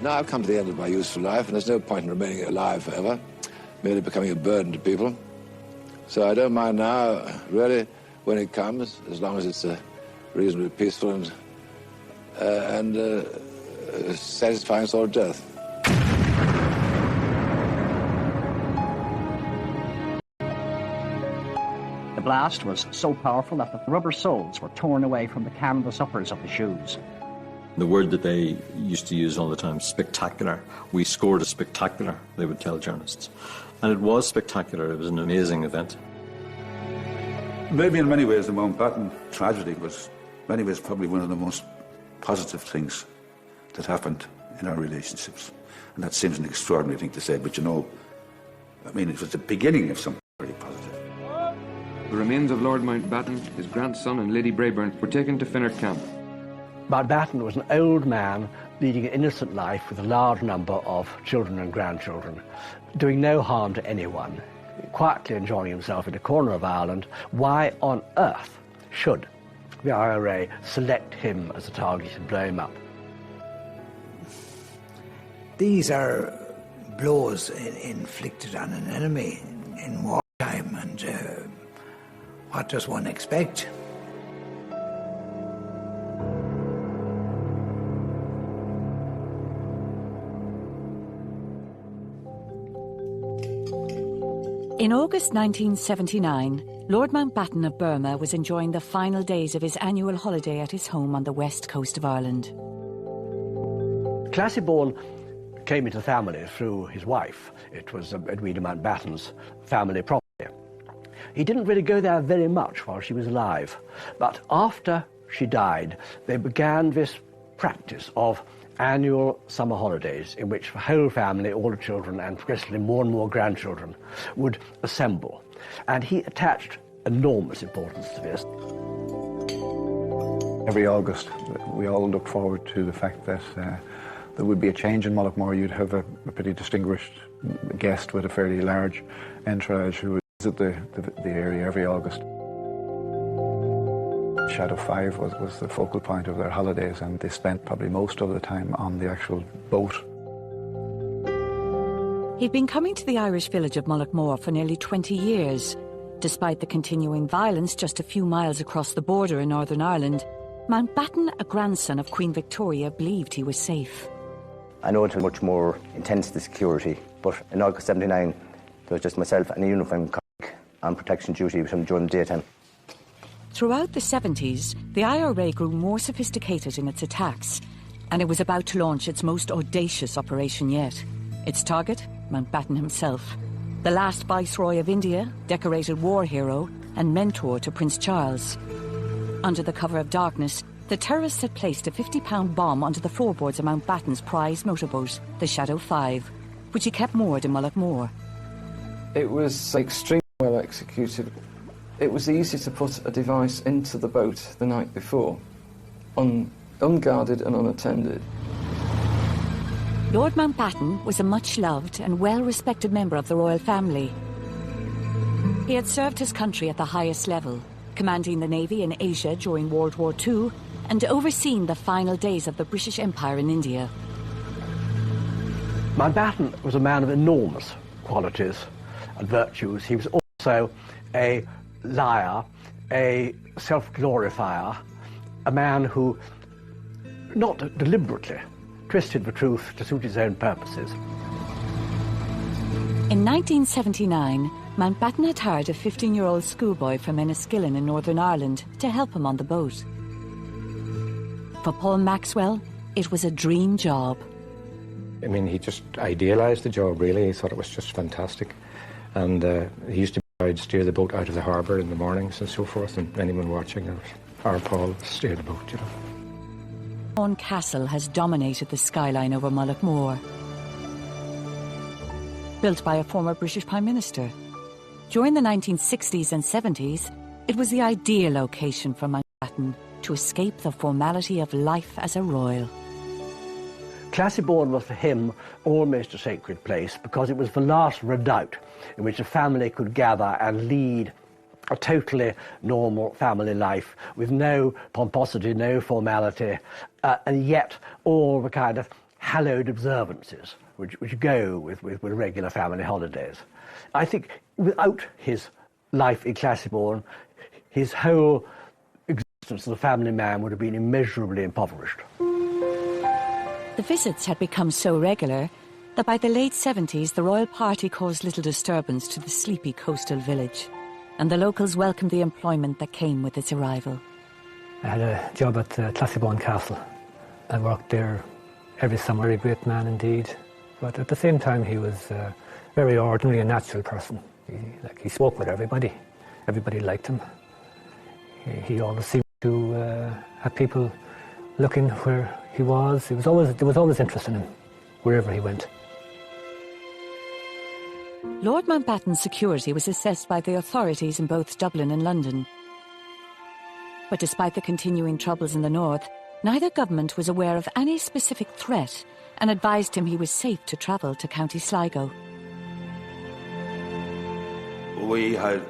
Now I've come to the end of my useful life, and there's no point in remaining alive forever, merely becoming a burden to people. So I don't mind now, really, when it comes, as long as it's reasonably peaceful and satisfying sort of death. The blast was so powerful that the rubber soles were torn away from the canvas uppers of the shoes. The word that they used to use all the time, spectacular. We scored a spectacular, they would tell journalists. And it was spectacular. It was an amazing event. Maybe in many ways the Mountbatten tragedy was, in many ways, probably one of the most positive things that happened in our relationships. And that seems an extraordinary thing to say, but you know, I mean, it was the beginning of something very positive. The remains of Lord Mountbatten, his grandson and Lady Brabourne were taken to Finner Camp. Mountbatten was an old man leading an innocent life with a large number of children and grandchildren, doing no harm to anyone, quietly enjoying himself in a corner of Ireland. Why on earth should the IRA select him as a target and blow him up? These are blows inflicted on an enemy in wartime, and what does one expect? In August 1979, Lord Mountbatten of Burma was enjoying the final days of his annual holiday at his home on the west coast of Ireland. Classybourne came into the family through his wife. It was Edwina Mountbatten's family property. He didn't really go there very much while she was alive, but after she died, they began this practice of annual summer holidays in which the whole family, all the children, and progressively more and more grandchildren would assemble. And he attached enormous importance to this. Every August, we all look forward to the fact that there would be a change in Mullaghmore. You'd have a pretty distinguished guest with a fairly large entourage who would visit the area every August. Shadow 5 was the focal point of their holidays, and they spent probably most of the time on the actual boat. He'd been coming to the Irish village of Mullaghmore for nearly 20 years. Despite the continuing violence just a few miles across the border in Northern Ireland, Mountbatten, a grandson of Queen Victoria, believed he was safe. I know it was much more intense, the security, but in August 79, there was just myself and a uniformed colleague on protection duty during the daytime. Throughout the 70s, the IRA grew more sophisticated in its attacks, and it was about to launch its most audacious operation yet. Its target, Mountbatten himself, the last Viceroy of India, decorated war hero, and mentor to Prince Charles. Under the cover of darkness, the terrorists had placed a 50-pound bomb onto the floorboards of Mountbatten's prized motorboat, the Shadow 5, which he kept moored in Mullaghmore. It was extremely well executed. It was easy to put a device into the boat the night before, unguarded and unattended. Lord Mountbatten was a much-loved and well-respected member of the royal family. He had served his country at the highest level, commanding the Navy in Asia during World War II and overseeing the final days of the British Empire in India. Mountbatten was a man of enormous qualities and virtues. He was also a liar, a self-glorifier, a man who, not deliberately, twisted the truth to suit his own purposes. In 1979, Mountbatten had hired a 15-year-old schoolboy from Enniskillen in Northern Ireland to help him on the boat. For Paul Maxwell, it was a dream job. I mean, he just idealised the job, really. He thought it was just fantastic. And he used to I'd steer the boat out of the harbour in the mornings and so forth, and anyone watching, our Paul steer the boat, you know. Vaughan Castle has dominated the skyline over Mullaghmore. Built by a former British Prime Minister. During the 1960s and 70s, it was the ideal location for Mountbatten to escape the formality of life as a royal. Classybourne was for him almost a sacred place because it was the last redoubt in which a family could gather and lead a totally normal family life with no pomposity, no formality, and yet all the kind of hallowed observances which go with regular family holidays. I think without his life in Classieborne, his whole existence as a family man would have been immeasurably impoverished. The visits had become so regular that by the late 70s the royal party caused little disturbance to the sleepy coastal village, and the locals welcomed the employment that came with its arrival. I had a job at Classieborne Castle. I worked there every summer, a great man indeed. But at the same time, he was a very ordinary and natural person. He spoke with everybody. Everybody liked him. He always seemed to have people looking where he was. There was always interest in him, wherever he went. Lord Mountbatten's security was assessed by the authorities in both Dublin and London. But despite the continuing troubles in the north, neither government was aware of any specific threat and advised him he was safe to travel to County Sligo. We had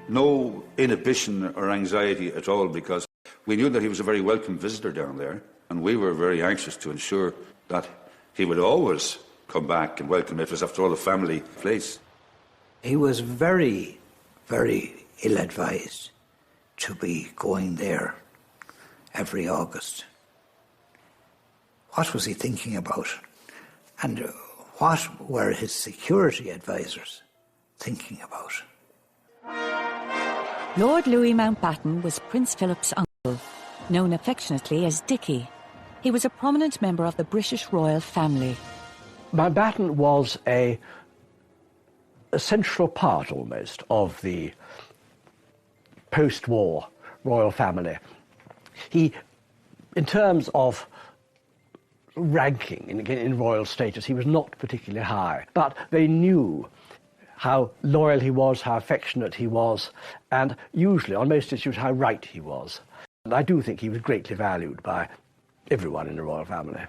no inhibition or anxiety at all because we knew that he was a very welcome visitor down there, and we were very anxious to ensure that he would always come back and welcome it. It was, after all, a family place. He was very, very ill-advised to be going there every August. What was he thinking about? And what were his security advisors thinking about? Lord Louis Mountbatten was Prince Philip's uncle, known affectionately as Dickie. He was a prominent member of the British royal family. Mountbatten was a central part, almost, of the post-war royal family. He, in terms of ranking in royal status, he was not particularly high, but they knew how loyal he was, how affectionate he was, and usually, on most issues, how right he was. And I do think he was greatly valued by everyone in the royal family.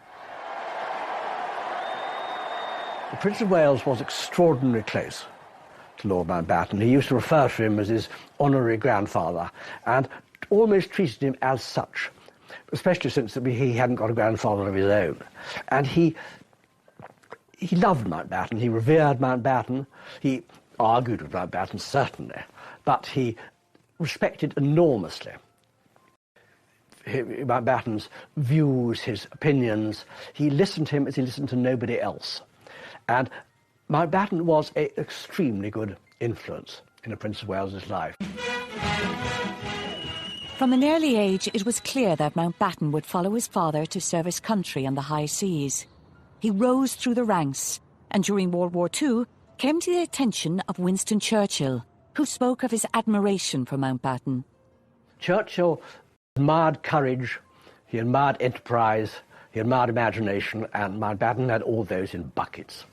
The Prince of Wales was extraordinarily close to Lord Mountbatten. He used to refer to him as his honorary grandfather and almost treated him as such, especially since he hadn't got a grandfather of his own. And he loved Mountbatten, he revered Mountbatten, he argued with Mountbatten, certainly, but he respected enormously Mountbatten's views, his opinions. He listened to him as he listened to nobody else. And Mountbatten was an extremely good influence in the Prince of Wales's life. From an early age, it was clear that Mountbatten would follow his father to serve his country on the high seas. He rose through the ranks, and during World War II, came to the attention of Winston Churchill, who spoke of his admiration for Mountbatten. Churchill admired courage, he admired enterprise, he admired imagination, and Mountbatten had all those in buckets.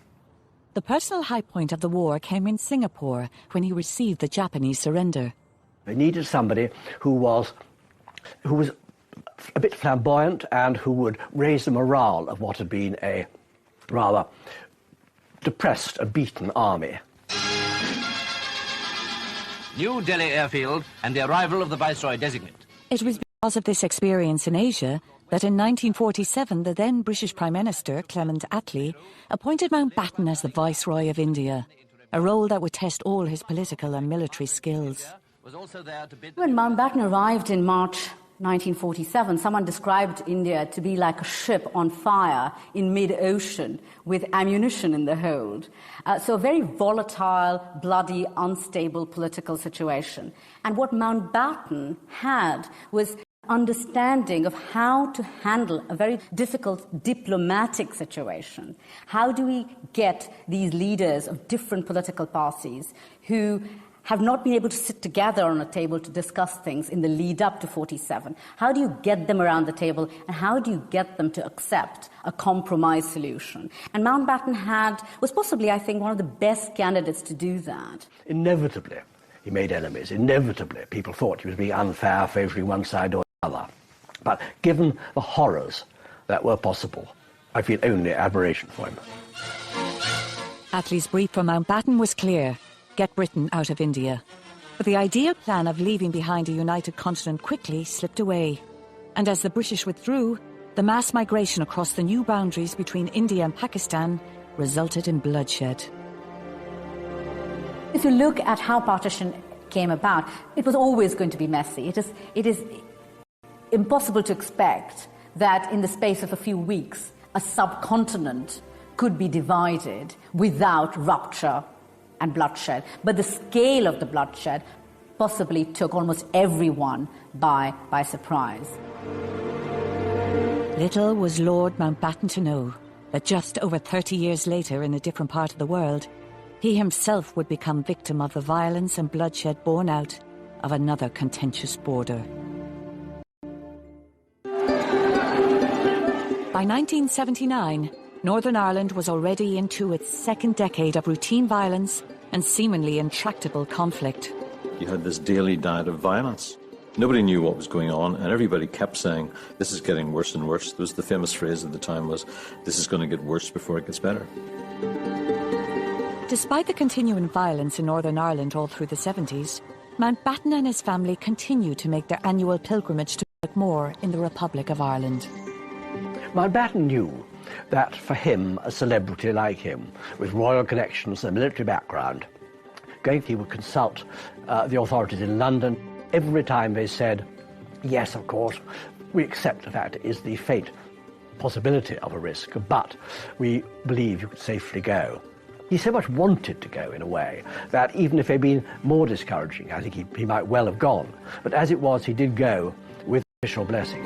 The personal high point of the war came in Singapore when he received the Japanese surrender. They needed somebody who was a bit flamboyant and who would raise the morale of what had been a rather depressed and beaten army. New Delhi airfield and the arrival of the Viceroy designate. It was because of this experience in Asia that in 1947 the then British Prime Minister, Clement Attlee, appointed Mountbatten as the Viceroy of India, a role that would test all his political and military skills. When Mountbatten arrived in March 1947, someone described India to be like a ship on fire in mid-ocean with ammunition in the hold. So a very volatile, bloody, unstable political situation. And what Mountbatten had was understanding of how to handle a very difficult diplomatic situation. How do we get these leaders of different political parties who have not been able to sit together on a table to discuss things in the lead up to 47. How do you get them around the table, and how do you get them to accept a compromise solution? And Mountbatten was possibly, I think, one of the best candidates to do that. Inevitably, he made enemies. Inevitably, people thought he was being unfair, favouring one side or the other. But given the horrors that were possible, I feel only admiration for him. Attlee's brief for Mountbatten was clear: get Britain out of India. But the ideal plan of leaving behind a united continent quickly slipped away. And as the British withdrew, the mass migration across the new boundaries between India and Pakistan resulted in bloodshed. If you look at how partition came about, it was always going to be messy. It is impossible to expect that in the space of a few weeks, a subcontinent could be divided without rupture and bloodshed. But the scale of the bloodshed possibly took almost everyone by surprise. Little was Lord Mountbatten to know that just over 30 years later, in a different part of the world, he himself would become victim of the violence and bloodshed born out of another contentious border. By 1979, Northern Ireland was already into its second decade of routine violence and seemingly intractable conflict. You had this daily diet of violence. Nobody knew what was going on, and everybody kept saying, this is getting worse and worse. There was the famous phrase at the time was, this is going to get worse before it gets better. Despite the continuing violence in Northern Ireland all through the 70s, Mountbatten and his family continued to make their annual pilgrimage to Moor in the Republic of Ireland. Mountbatten knew that for him, a celebrity like him, with royal connections and a military background, he would consult the authorities in London. Every time they said, yes, of course, we accept the fact it is the faint possibility of a risk, but we believe you could safely go. He so much wanted to go, in a way, that even if they'd been more discouraging, I think he might well have gone. But as it was, he did go with official blessing.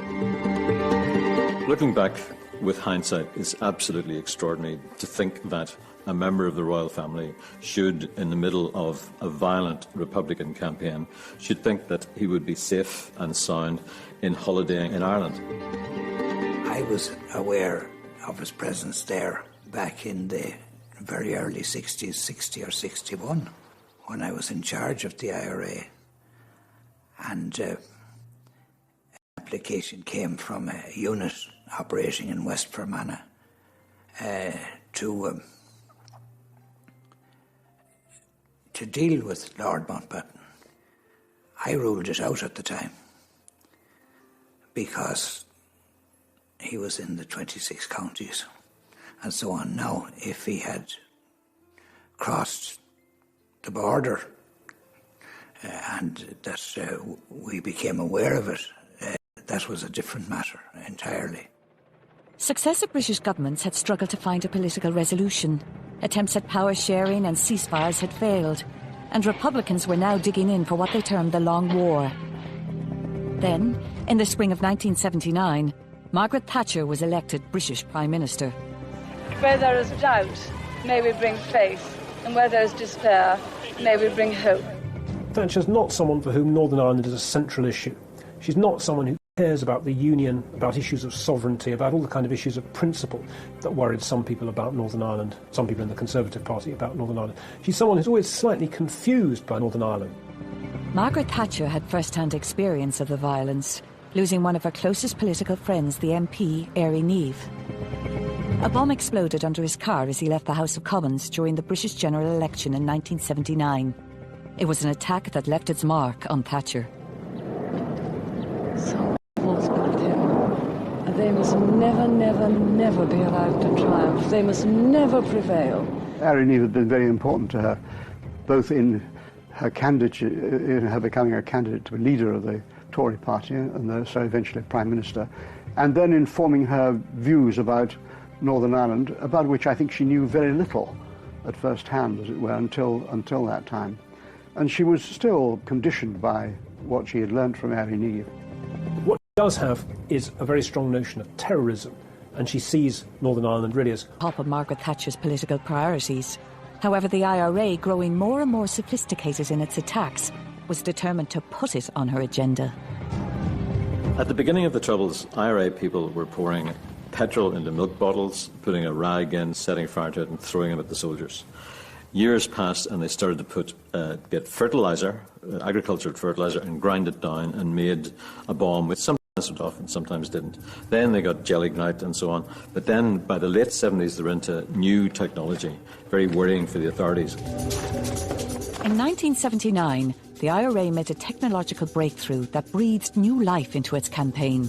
Looking back with hindsight, it's absolutely extraordinary to think that a member of the royal family should, in the middle of a violent Republican campaign, should think that he would be safe and sound in holidaying in Ireland. I was aware of his presence there back in the very early 60s, 60 or 61, when I was in charge of the IRA. And an application came from a unit operating in West Fermanagh to deal with Lord Mountbatten. I ruled it out at the time because he was in the 26 counties and so on. Now, if he had crossed the border and that we became aware of it, that was a different matter entirely. Successive British governments had struggled to find a political resolution. Attempts at power sharing and ceasefires had failed, and Republicans were now digging in for what they termed the Long War. Then, in the spring of 1979, Margaret Thatcher was elected British Prime Minister. Where there is doubt, may we bring faith, and where there is despair, may we bring hope. Thatcher's not someone for whom Northern Ireland is a central issue. She's not someone who cares about the union, about issues of sovereignty, about all the kind of issues of principle that worried some people about Northern Ireland, some people in the Conservative Party about Northern Ireland. She's someone who's always slightly confused by Northern Ireland. Margaret Thatcher had first-hand experience of the violence, losing one of her closest political friends, the MP, Éire Niamh. A bomb exploded under his car as he left the House of Commons during the British general election in 1979. It was an attack that left its mark on Thatcher. So was with him. And they must never, never, never be allowed to triumph. They must never prevail. Éire Niamh had been very important to her, both in her candidature, in her becoming a candidate to a leader of the Tory party, and so eventually Prime Minister, and then in forming her views about Northern Ireland, about which I think she knew very little at first hand, as it were, until that time. And she was still conditioned by what she had learned from Éire Niamh. What she does have is a very strong notion of terrorism, and she sees Northern Ireland really as top of Margaret Thatcher's political priorities. However, the IRA, growing more and more sophisticated in its attacks, was determined to put it on her agenda. At the beginning of the Troubles, IRA people were pouring petrol into milk bottles, putting a rag in, setting fire to it and throwing them at the soldiers. Years passed and they started to get fertiliser, agricultural fertiliser, and grind it down and made a bomb which sometimes went off and sometimes didn't. Then they got gelignite and so on. But then by the late 70s they were into new technology, very worrying for the authorities. In 1979, the IRA made a technological breakthrough that breathed new life into its campaign.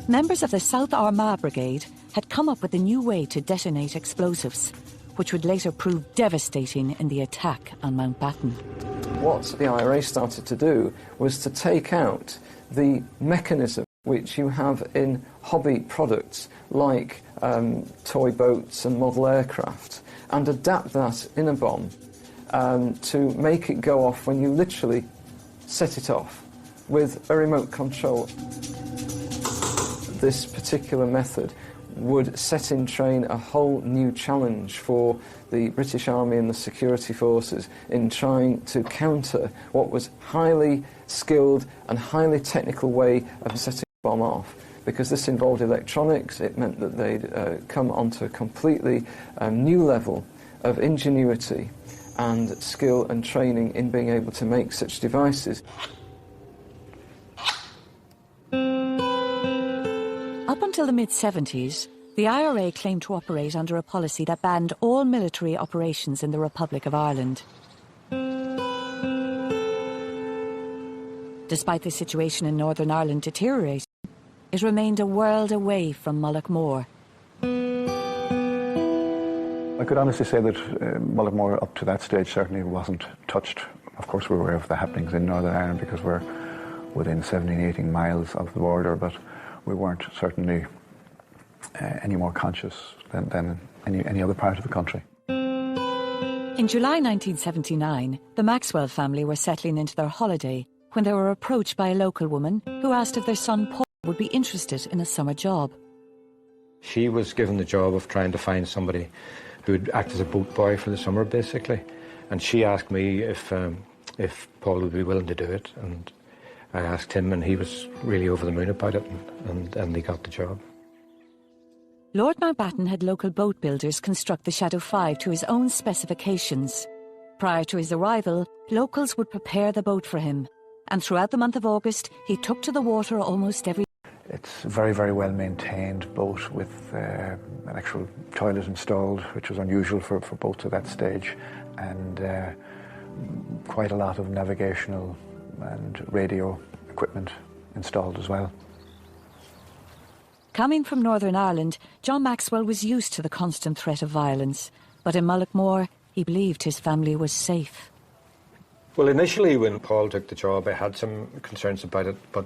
members of the South Armagh Brigade had come up with a new way to detonate explosives, which would later prove devastating in the attack on Mountbatten. What the IRA started to do was to take out the mechanism which you have in hobby products like toy boats and model aircraft, and adapt that in a bomb to make it go off when you literally set it off with a remote control. This particular method would set in train a whole new challenge for the British Army and the security forces in trying to counter what was highly skilled and highly technical way of setting a bomb off. Because this involved electronics, it meant that they'd come onto a completely new level of ingenuity and skill and training in being able to make such devices. Up until the mid-70s, the IRA claimed to operate under a policy that banned all military operations in the Republic of Ireland. Despite the situation in Northern Ireland deteriorating, it remained a world away from Mullaghmore. I could honestly say that Mullaghmore up to that stage certainly wasn't touched. Of course we're aware of the happenings in Northern Ireland because we're within 17, 18 miles of the border, but we weren't certainly any more conscious than any other part of the country. In July 1979, the Maxwell family were settling into their holiday when they were approached by a local woman who asked if their son Paul would be interested in a summer job. She was given the job of trying to find somebody who would act as a boat boy for the summer, basically. And she asked me if Paul would be willing to do it. And I asked him, and he was really over the moon about it, and he got the job. Lord Mountbatten had local boat builders construct the Shadow 5 to his own specifications. Prior to his arrival, locals would prepare the boat for him. And throughout the month of August, he took to the water almost every day. It's a very, very well-maintained boat with an actual toilet installed, which was unusual for boats at that stage, and quite a lot of navigational and radio equipment installed as well. Coming from Northern Ireland, John Maxwell was used to the constant threat of violence, but in Mullaghmore, he believed his family was safe. Well, initially when Paul took the job, I had some concerns about it, but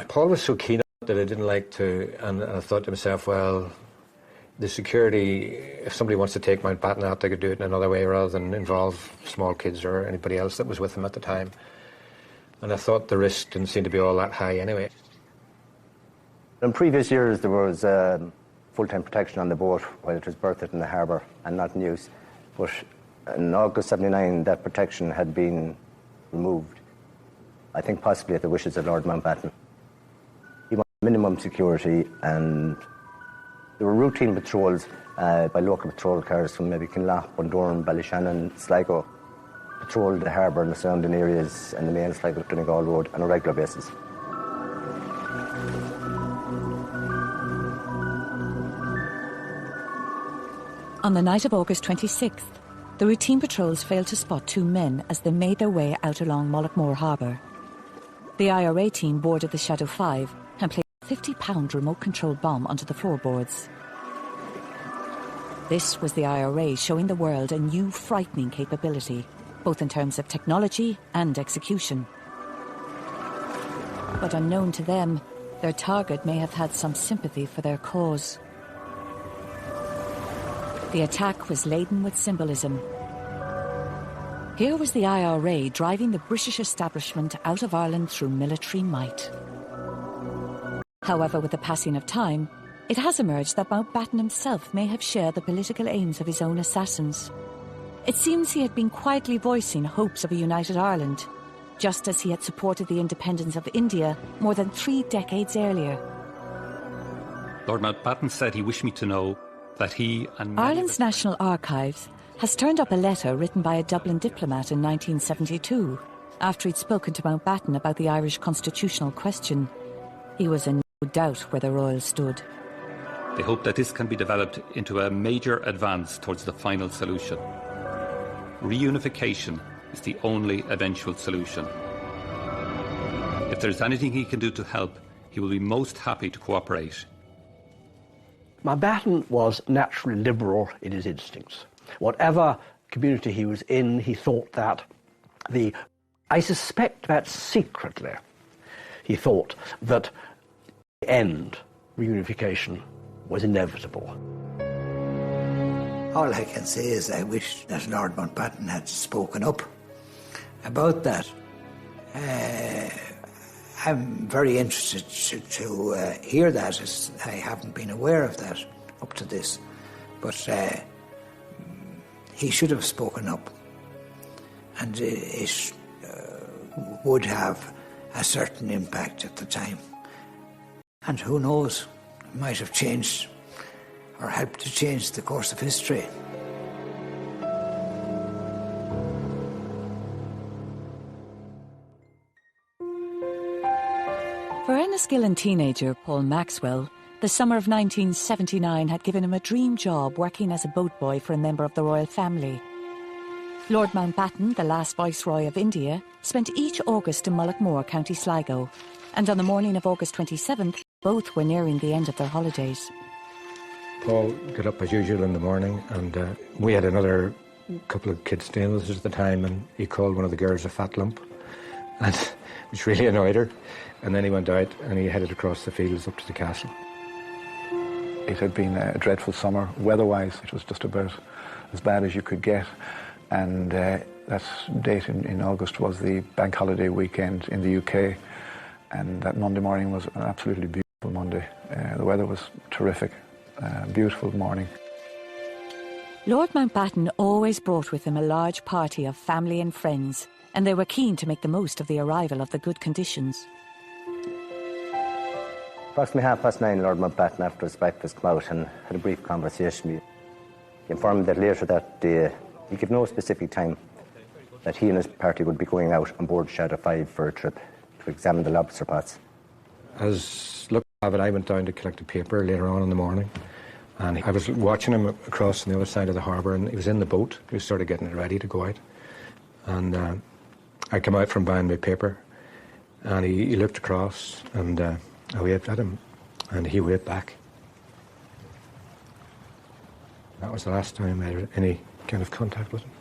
Paul was so keen that I didn't like to, and I thought to myself, well, the security, if somebody wants to take Mountbatten out, they could do it in another way rather than involve small kids or anybody else that was with them at the time. And I thought the risk didn't seem to be all that high anyway. In previous years, there was full-time protection on the boat while it was berthed in the harbour and not in use. But in August '79, that protection had been removed, I think possibly at the wishes of Lord Mountbatten. He wanted minimum security, and there were routine patrols by local patrol cars from maybe Kinlough, Bundoran, Ballyshannon, Sligo, patrolled the harbour and the surrounding areas and the main Sligo to Donegal Road on a regular basis. On the night of August 26th, the routine patrols failed to spot two men as they made their way out along Mullaghmore Harbour. The IRA team boarded the Shadow 5 and placed a 50-pound remote-controlled bomb onto the floorboards. This was the IRA showing the world a new, frightening capability, both in terms of technology and execution. But unknown to them, their target may have had some sympathy for their cause. The attack was laden with symbolism. Here was the IRA driving the British establishment out of Ireland through military might. However, with the passing of time, it has emerged that Mountbatten himself may have shared the political aims of his own assassins. It seems he had been quietly voicing hopes of a united Ireland, just as he had supported the independence of India more than 3 decades earlier. Lord Mountbatten said he wished me to know that he and Ireland's National Archives has turned up a letter written by a Dublin diplomat in 1972 after he'd spoken to Mountbatten about the Irish constitutional question. He was in no doubt where the Royals stood. They hope that this can be developed into a major advance towards the final solution. Reunification is the only eventual solution. If there's anything he can do to help, he will be most happy to cooperate. Mountbatten was naturally liberal in his instincts. Whatever community he was in, he thought that I suspect that secretly he thought that the end, reunification, was inevitable. All I can say is I wish that Lord Mountbatten had spoken up about that. I'm very interested to hear that, as I haven't been aware of that up to this. But he should have spoken up, and it would have a certain impact at the time. And who knows, it might have changed or helped to change the course of history. For Enniskillen teenager Paul Maxwell, the summer of 1979 had given him a dream job working as a boat boy for a member of the royal family. Lord Mountbatten, the last Viceroy of India, spent each August in Mullaghmore, County Sligo, and on the morning of August 27th, both were nearing the end of their holidays. Paul got up as usual in the morning, and we had another couple of kids staying with us at the time, and he called one of the girls a fat lump, and which really annoyed her. And then he went out and he headed across the fields up to the castle. It had been a dreadful summer. Weather-wise, it was just about as bad as you could get. And that date in August was the bank holiday weekend in the UK. And that Monday morning was an absolutely beautiful Monday. The weather was terrific. Beautiful morning. Lord Mountbatten always brought with him a large party of family and friends, and they were keen to make the most of the arrival of the good conditions. Approximately 9:30, Lord Mountbatten, after his breakfast, came out and had a brief conversation with me. He informed me that later that day, he gave no specific time, that he and his party would be going out on board Shadow 5 for a trip to examine the lobster pots. As luck would have it, I went down to collect a paper later on in the morning, and I was watching him across on the other side of the harbour, and he was in the boat. He was sort of getting it ready to go out. And I came out from buying my paper, and he looked across, and I waved at him, and he waved back. That was the last time I had any kind of contact with him.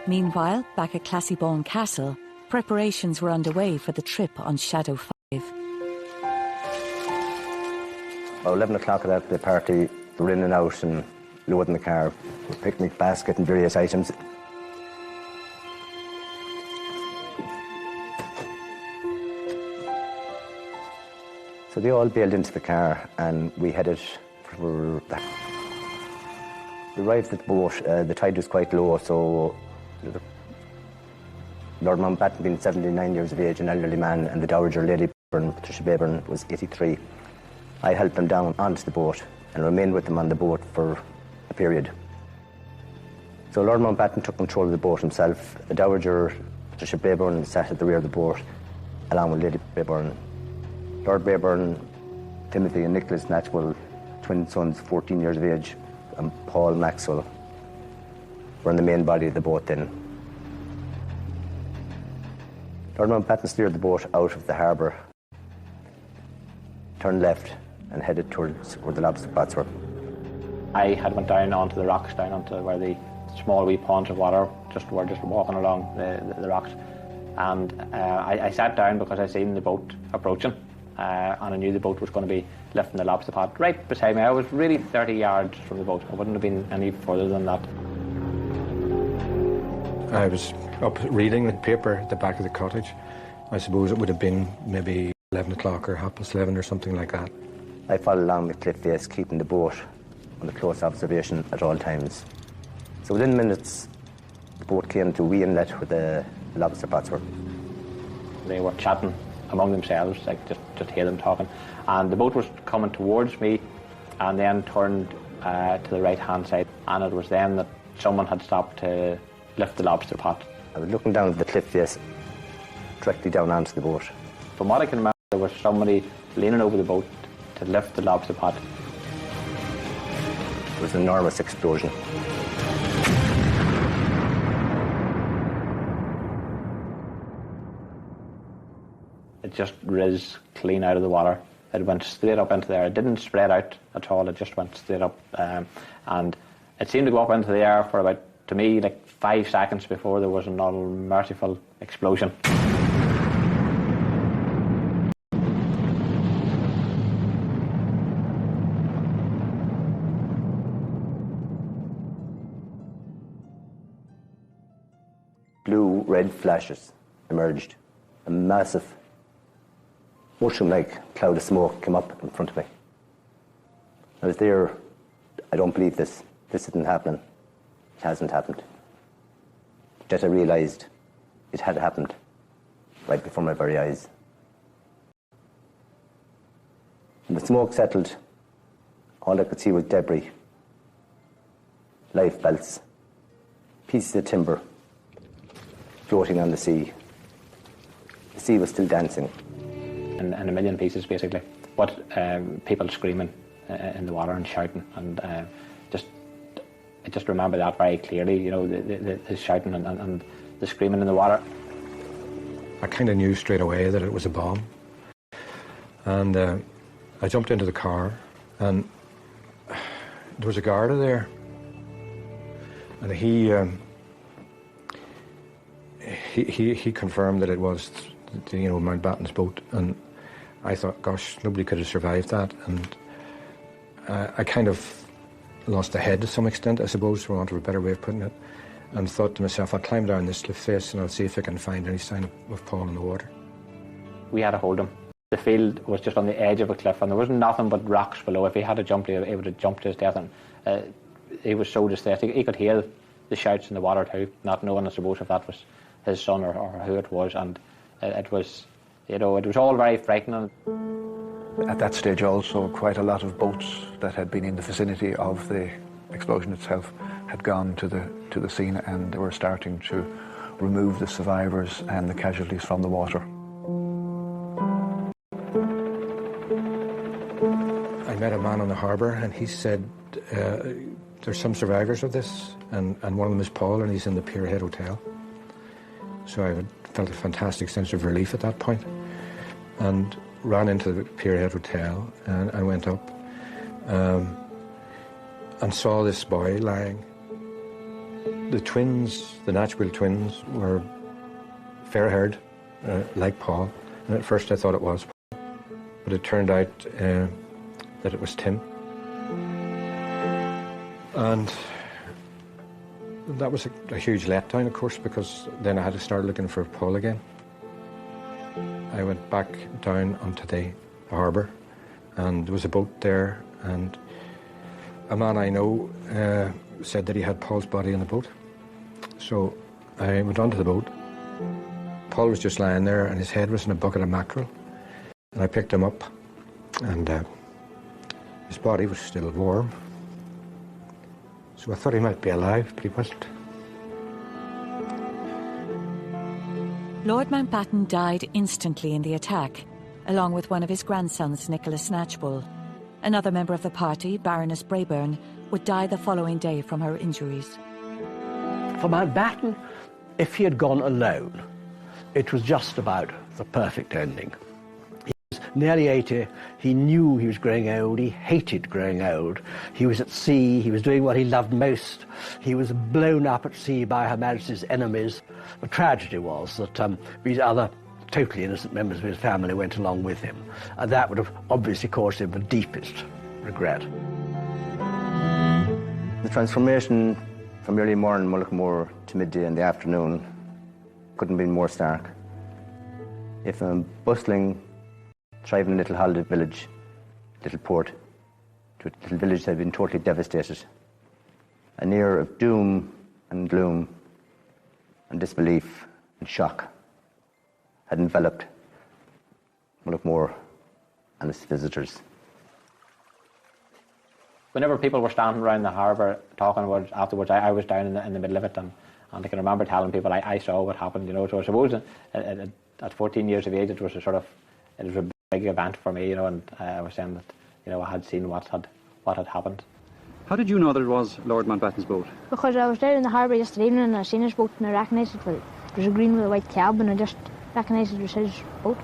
Meanwhile, back at Classiebawn Castle, preparations were underway for the trip on Shadow 5. About 11 o'clock at that, the party were in and out and loading the car with picnic basket and various items. So they all bailed into the car and we headed for that. We arrived at the boat, the tide was quite low, so Lord Mountbatten, being 79 years of age, an elderly man, and the Dowager Lady Patricia Bayburn was 83. I helped them down onto the boat and remained with them on the boat for a period. So Lord Mountbatten took control of the boat himself. The Dowager Patricia Bayburn sat at the rear of the boat, along with Lady Bayburn. Lord Bayburn, Timothy and Nicholas Natchwell, twin sons, 14 years of age, and Paul Maxwell were in the main body of the boat then. Lord Mountbatten steered the boat out of the harbour, turned left and headed towards where the lobster pots were. I had went down onto the rocks, down onto where the small wee ponds of water were just walking along the rocks. And I sat down because I seen the boat approaching. And I knew the boat was going to be lifting the lobster pot right beside me. I was really 30 yards from the boat. I wouldn't have been any further than that. I was up reading the paper at the back of the cottage. I suppose it would have been maybe 11 o'clock or 11:30 or something like that. I followed along the cliff face, keeping the boat under close observation at all times. So within minutes, the boat came to wee inlet where the lobster pots were. They were chatting among themselves, like just hear them talking. And the boat was coming towards me and then turned to the right-hand side. And it was then that someone had stopped to lift the lobster pot. I was looking down at the cliff face, directly down onto the boat. From what I can remember, there was somebody leaning over the boat to lift the lobster pot. It was an enormous explosion. it just riz clean out of the water. It went straight up into the air. It didn't spread out at all. It just went straight up. And it seemed to go up into the air for about, to me, like 5 seconds before there was another merciful explosion. Blue-red flashes emerged. A massive, mushroom-like cloud of smoke came up in front of me. I was there. I don't believe this. This isn't happening. It hasn't happened. Yet I realised it had happened right before my very eyes. When the smoke settled, all I could see was debris, life belts, pieces of timber floating on the sea. The sea was still dancing. In a million pieces, basically. But people screaming in the water and shouting, and I just remember that very clearly, you know, the shouting and the screaming in the water. I kind of knew straight away that it was a bomb. And I jumped into the car, and there was a guard there. And he confirmed that it was, you know, Mountbatten's boat, and I thought, gosh, nobody could have survived that. And I kind of lost the head to some extent, I suppose, for want of a better way of putting it, and thought to myself, I'll climb down this cliff face and I'll see if I can find any sign of Paul in the water. We had to hold him. The field was just on the edge of a cliff, and there was nothing but rocks below. If he had to jump, he would have jumped to his death, and he was so distressed. He could hear the shouts in the water too, not knowing, I suppose, if that was his son or who it was, and it was, you know, it was all very frightening. At that stage also, quite a lot of boats that had been in the vicinity of the explosion itself had gone to the scene, and they were starting to remove the survivors and the casualties from the water. I met a man on the harbour, and he said, there's some survivors of this, and one of them is Paul, and he's in the Pierhead Hotel. So I felt a fantastic sense of relief at that point, and ran into the Pierhead Hotel, and I went up and saw this boy lying. The twins, the Natchwell twins, were fair-haired, like Paul, and at first I thought it was Paul, but it turned out that it was Tim. And that was a huge letdown, of course, because then I had to start looking for Paul again. I went back down onto the harbour, and there was a boat there, and a man I know said that he had Paul's body in the boat. So I went onto the boat. Paul was just lying there, and his head was in a bucket of mackerel. And I picked him up, and his body was still warm. So I thought he might be alive, but he wasn't. Lord Mountbatten died instantly in the attack, along with one of his grandsons, Nicholas Snatchbull. Another member of the party, Baroness Brabourne, would die the following day from her injuries. For Mountbatten, if he had gone alone, it was just about the perfect ending. He was nearly 80, he knew he was growing old, he hated growing old. He was at sea, he was doing what he loved most. He was blown up at sea by Her Majesty's enemies. The tragedy was that these other totally innocent members of his family went along with him, and that would have obviously caused him the deepest regret. The transformation from early morning Mullaghmore to midday in the afternoon couldn't be more stark. If a bustling, thriving little holiday village, little port, to a little village that had been totally devastated, an air of doom and gloom and disbelief and shock had enveloped Mullaghmore and its visitors. Whenever people were standing around the harbour talking about it afterwards, I was down in the middle of it, and I can remember telling people I saw what happened, you know. So I suppose at 14 years of age it was a big event for me, you know, and I was saying that, you know, I had seen what had happened. How did you know that it was Lord Mountbatten's boat? Because I was down in the harbour yesterday evening and I seen his boat and I recognised it. Well, there was a green with a white cab and I just recognised it was his boat.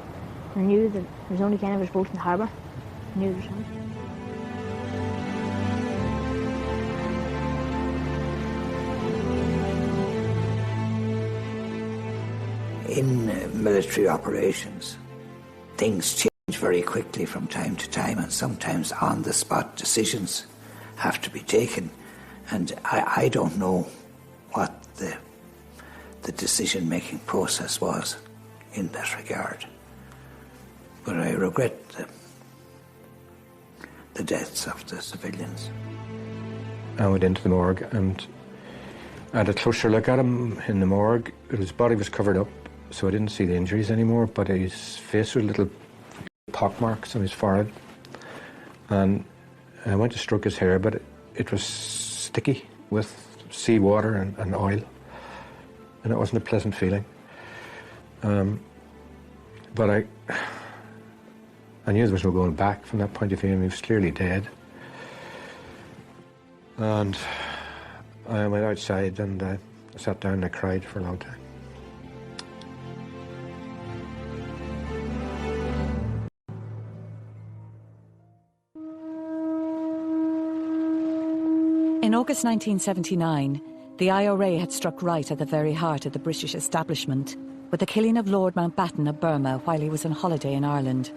I knew that there was only kind of a boat in the harbour. I knew there was one. In military operations, things change very quickly from time to time, and sometimes on-the-spot decisions have to be taken. And I don't know what the decision-making process was in that regard. But I regret the deaths of the civilians. I went into the morgue and I had a closer look at him in the morgue. His body was covered up, so I didn't see the injuries anymore, but his face was little pock marks on his forehead. And I went to stroke his hair, but it was sticky with seawater and oil, and it wasn't a pleasant feeling. But I knew there was no going back from that point of view. He was clearly dead. And I went outside and I sat down and I cried for a long time. In August 1979, the IRA had struck right at the very heart of the British establishment with the killing of Lord Mountbatten of Burma while he was on holiday in Ireland.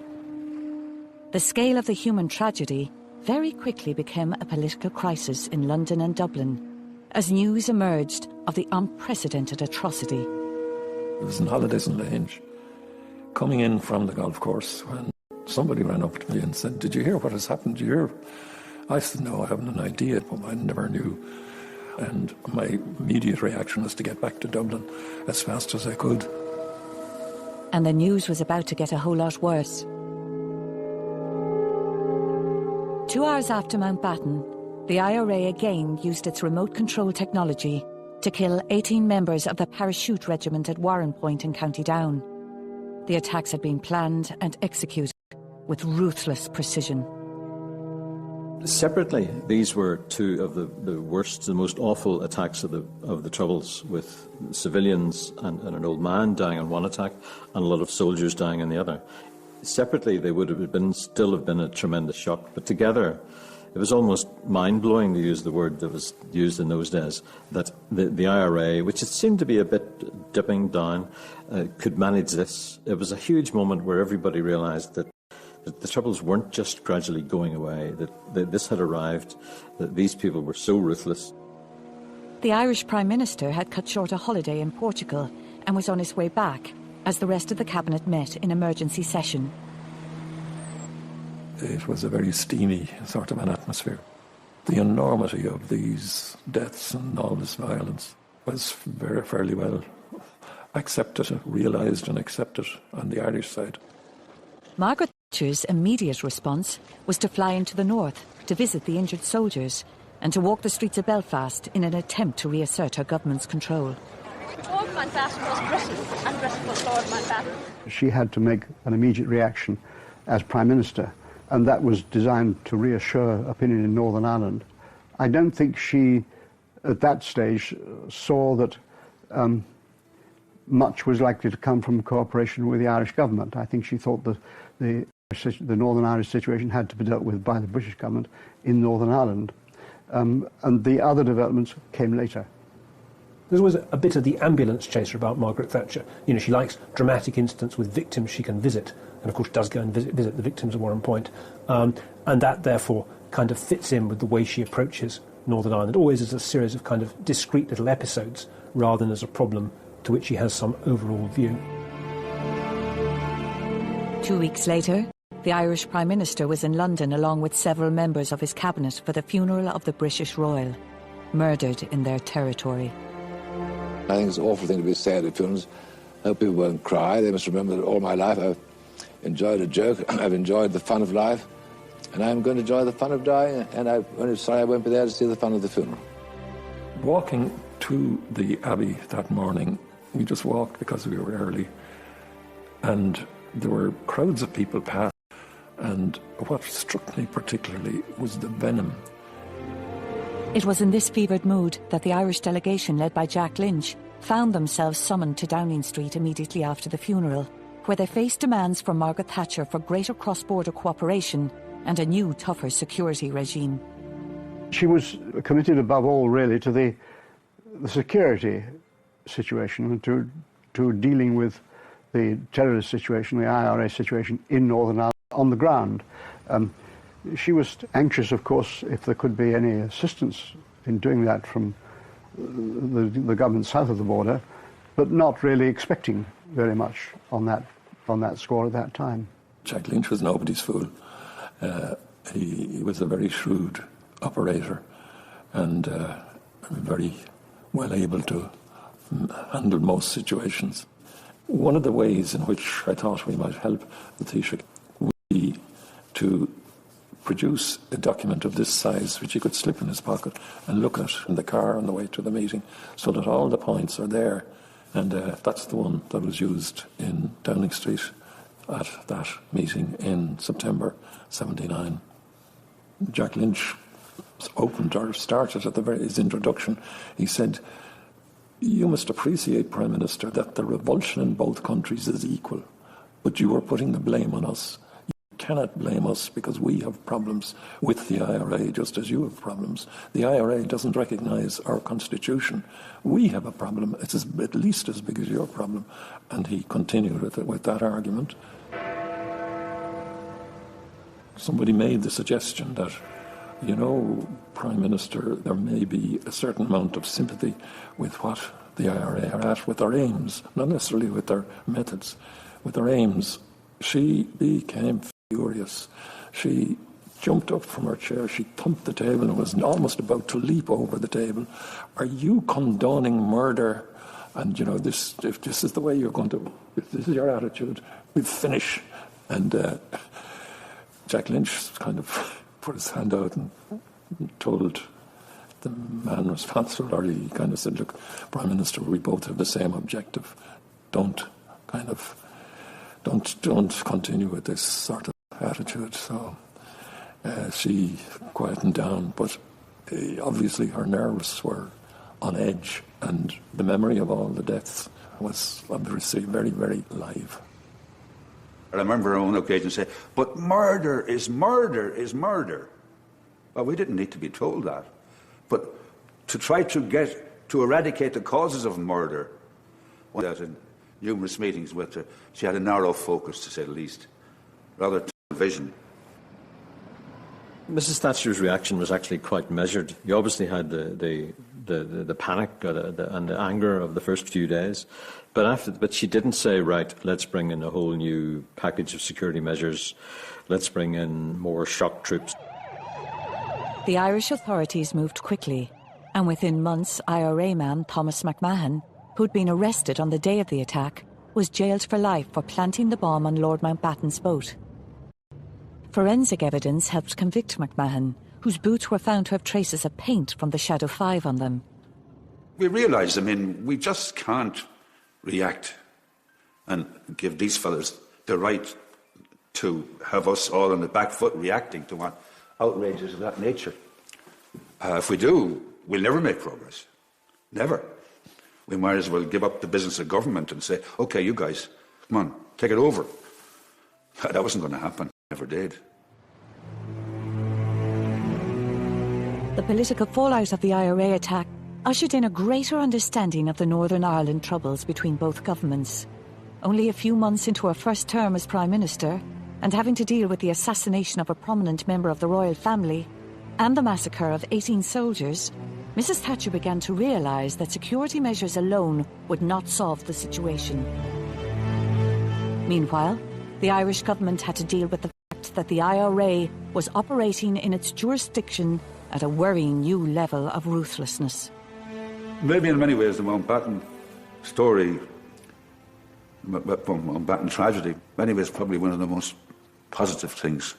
The scale of the human tragedy very quickly became a political crisis in London and Dublin as news emerged of the unprecedented atrocity. It was in holidays in Lange, coming in from the golf course, when somebody ran up to me and said, "Did you hear what has happened? Did you hear?" I said, "No, I haven't an idea," but I never knew. And my immediate reaction was to get back to Dublin as fast as I could. And the news was about to get a whole lot worse. 2 hours after Mountbatten, the IRA again used its remote control technology to kill 18 members of the Parachute Regiment at Warren Point in County Down. The attacks had been planned and executed with ruthless precision. Separately, these were two of the worst, the most awful attacks of the Troubles, with civilians and an old man dying in one attack and a lot of soldiers dying in the other. Separately, they would have still have been a tremendous shock, but together, it was almost mind-blowing, to use the word that was used in those days, that the IRA, which it seemed to be a bit dipping down, could manage this. It was a huge moment where everybody realised that the Troubles weren't just gradually going away, that this had arrived, that these people were so ruthless. The Irish Prime Minister had cut short a holiday in Portugal and was on his way back as the rest of the cabinet met in emergency session. It was a very steamy sort of an atmosphere. The enormity of these deaths and all this violence was fairly well accepted, realised and accepted on the Irish side. Margaret Thatcher's immediate response was to fly into the north to visit the injured soldiers and to walk the streets of Belfast in an attempt to reassert her government's control. Lord Mountbatten was Britain, and Britain was Lord Mountbatten. She had to make an immediate reaction as Prime Minister, and that was designed to reassure opinion in Northern Ireland. I don't think she, at that stage, saw that much was likely to come from cooperation with the Irish government. I think she thought that the Northern Irish situation had to be dealt with by the British government in Northern Ireland. And the other developments came later. There's always a bit of the ambulance chaser about Margaret Thatcher. You know, she likes dramatic incidents with victims she can visit, and of course does go and visit the victims of Warren Point. And that, therefore, kind of fits in with the way she approaches Northern Ireland, always as a series of kind of discrete little episodes, rather than as a problem to which she has some overall view. 2 weeks later, the Irish Prime Minister was in London along with several members of his cabinet for the funeral of the British Royal, murdered in their territory. I think it's an awful thing to be sad at funerals. I hope people won't cry. They must remember that all my life I've enjoyed a joke, I've enjoyed the fun of life, and I'm going to enjoy the fun of dying, and I'm only sorry I won't be there to see the fun of the funeral. Walking to the Abbey that morning, we just walked because we were early, and there were crowds of people passing, and what struck me particularly was the venom. It was in this fevered mood that the Irish delegation led by Jack Lynch found themselves summoned to Downing Street immediately after the funeral, where they faced demands from Margaret Thatcher for greater cross-border cooperation and a new, tougher security regime. She was committed above all, really, to the security situation and to dealing with the terrorist situation, the IRA situation in Northern Ireland on the ground. She was anxious, of course, if there could be any assistance in doing that from the government south of the border, but not really expecting very much on that score at that time. Jack Lynch was nobody's fool. He was a very shrewd operator and very well able to handle most situations. One of the ways in which I thought we might help the Taoiseach would be to produce a document of this size which he could slip in his pocket and look at in the car on the way to the meeting, so that all the points are there. And that's the one that was used in Downing Street at that meeting in September 79. Jack Lynch opened or started at his introduction. He said, "You must appreciate, Prime Minister, that the revulsion in both countries is equal, but you are putting the blame on us. You cannot blame us because we have problems with the IRA just as you have problems. The IRA doesn't recognise our constitution. We have a problem. It's at least as big as your problem." And he continued with that argument. Somebody made the suggestion that, Prime Minister, there may be a certain amount of sympathy with what the IRA are at, with their aims, not necessarily with their methods, with their aims. She became furious. She jumped up from her chair, she thumped the table and was almost about to leap over the table. "Are you condoning murder? And, if this is the way you're going to, if this is your attitude, we finish." And Jack Lynch kind of put his hand out and told the man responsible, or he kind of said, "Look, Prime Minister, we both have the same objective. Don't continue with this sort of attitude." So she quietened down, but obviously her nerves were on edge, and the memory of all the deaths was obviously very, very live. I remember on one occasion saying, "But murder is murder is murder." Well, we didn't need to be told that. But to try to eradicate the causes of murder, that in numerous meetings with her, she had a narrow focus, to say the least, rather tunnel vision. Mrs. Thatcher's reaction was actually quite measured. You obviously had the panic and the anger of the first few days, but she didn't say, "Right, let's bring in a whole new package of security measures. Let's bring in more shock troops." The Irish authorities moved quickly, and within months, IRA man Thomas McMahon, who'd been arrested on the day of the attack, was jailed for life for planting the bomb on Lord Mountbatten's boat. Forensic evidence helped convict McMahon, whose boots were found to have traces of paint from the Shadow 5 on them. We realised, we just can't react and give these fellas the right to have us all on the back foot reacting to what outrages of that nature. If we do, we'll never make progress. Never. We might as well give up the business of government and say, "OK, you guys, come on, take it over." That wasn't going to happen. Never did. The political fallout of the IRA attack ushered in a greater understanding of the Northern Ireland troubles between both governments. Only a few months into her first term as Prime Minister, and having to deal with the assassination of a prominent member of the royal family and the massacre of 18 soldiers, Mrs. Thatcher began to realise that security measures alone would not solve the situation. Meanwhile, the Irish government had to deal with the fact that the IRA was operating in its jurisdiction at a worrying new level of ruthlessness. Maybe in many ways the Mountbatten story, Mountbatten tragedy, in many ways probably one of the most positive things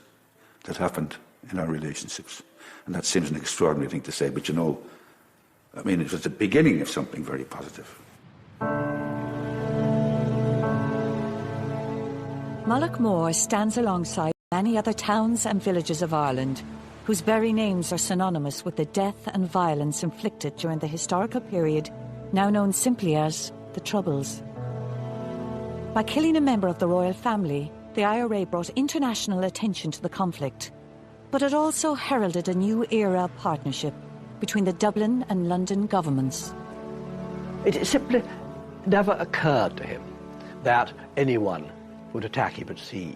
that happened in our relationships. And that seems an extraordinary thing to say, but it was the beginning of something very positive. Mullaghmore stands alongside many other towns and villages of Ireland, whose very names are synonymous with the death and violence inflicted during the historical period now known simply as the Troubles. By killing a member of the royal family, the IRA brought international attention to the conflict. But it also heralded a new era of partnership between the Dublin and London governments. It simply never occurred to him that anyone would attack him at sea.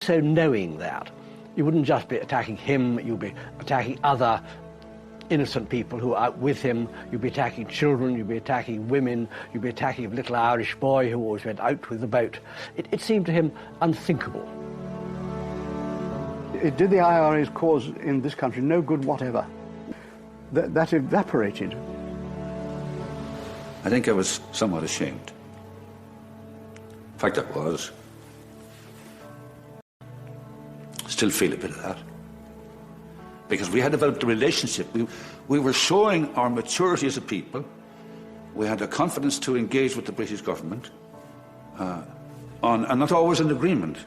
So knowing that, you wouldn't just be attacking him, you'd be attacking other innocent people who are out with him, you'd be attacking children, you'd be attacking women, you'd be attacking a little Irish boy who always went out with the boat. It seemed to him unthinkable. It did the IRA's cause in this country no good whatever. That evaporated. I think I was somewhat ashamed. In fact, I was. Still feel a bit of that. Because we had developed a relationship. We were showing our maturity as a people. We had the confidence to engage with the British government and not always in agreement.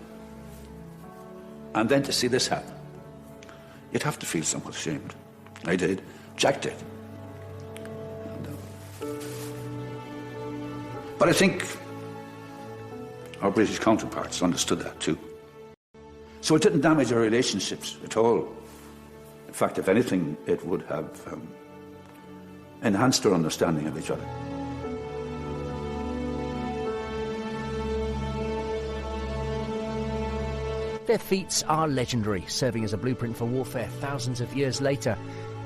And then to see this happen, you'd have to feel somewhat ashamed. I did. Jack did. But I think our British counterparts understood that too. So it didn't damage our relationships at all. In fact, if anything, it would have enhanced our understanding of each other. Their feats are legendary, serving as a blueprint for warfare thousands of years later.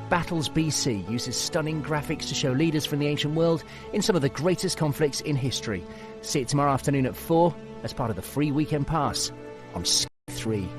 Battles BC uses stunning graphics to show leaders from the ancient world in some of the greatest conflicts in history. See it tomorrow afternoon at 4 as part of the free weekend pass on Sky 3.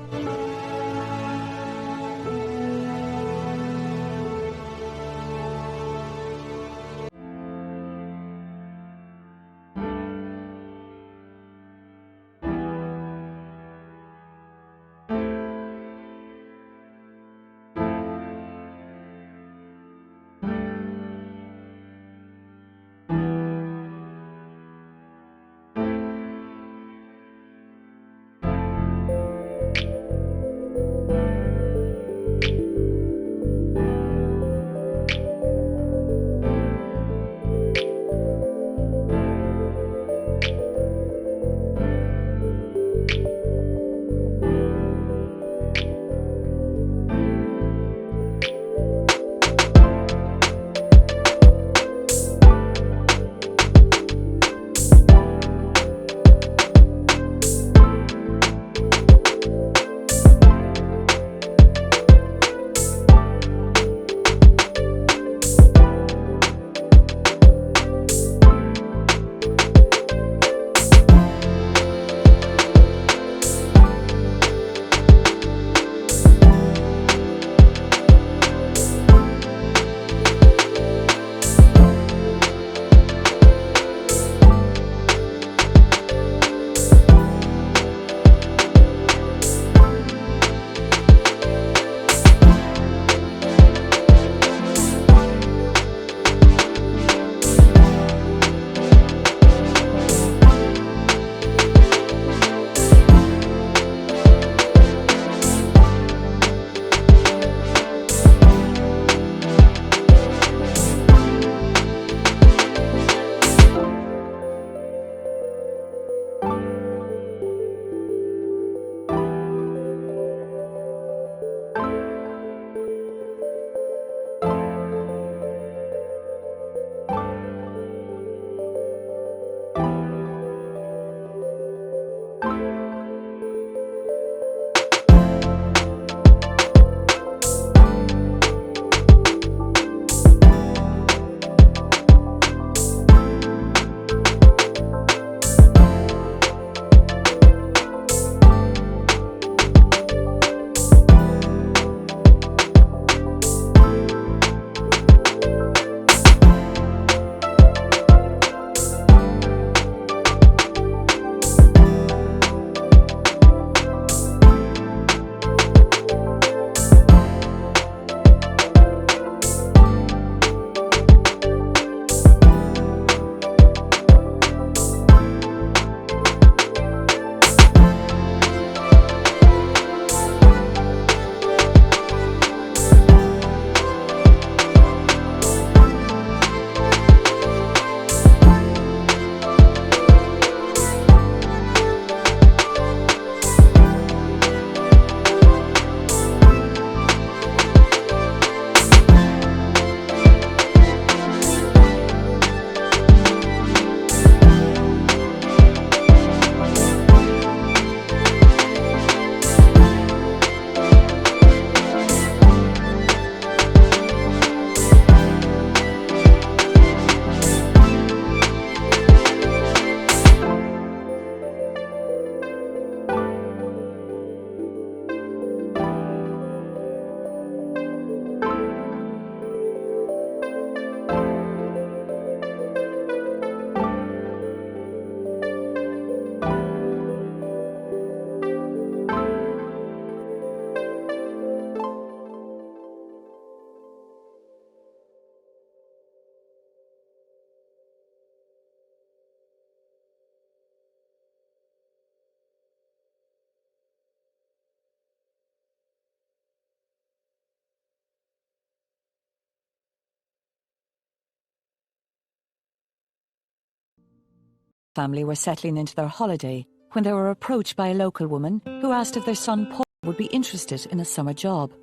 family were settling into their holiday when they were approached by a local woman who asked if their son Paul would be interested in a summer job.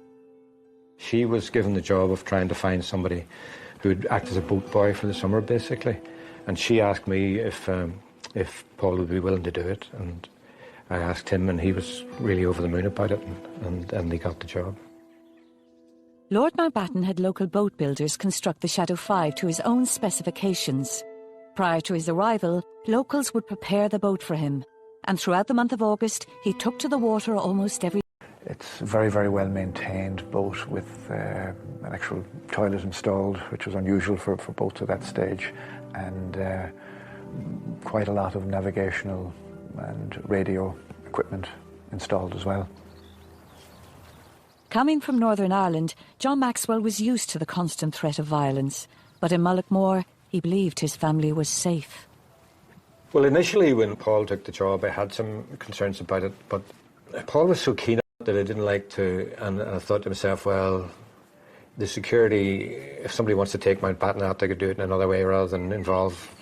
She was given the job of trying to find somebody who would act as a boat boy for the summer, basically. And she asked me if Paul would be willing to do it. And I asked him, and he was really over the moon about it, and he got the job. Lord Mountbatten had local boat builders construct the Shadow 5 to his own specifications. Prior to his arrival, locals would prepare the boat for him. And throughout the month of August, he took to the water almost every. It's a very, very well maintained boat with an actual toilet installed, which was unusual for boats at that stage, and quite a lot of navigational and radio equipment installed as well. Coming from Northern Ireland, John Maxwell was used to the constant threat of violence, but in Mullaghmore, he believed his family was safe. Well, initially when Paul took the job, I had some concerns about it, but Paul was so keen that I didn't like to, and I thought to myself, well, the security, if somebody wants to take Mountbatten out, they could do it in another way rather than involve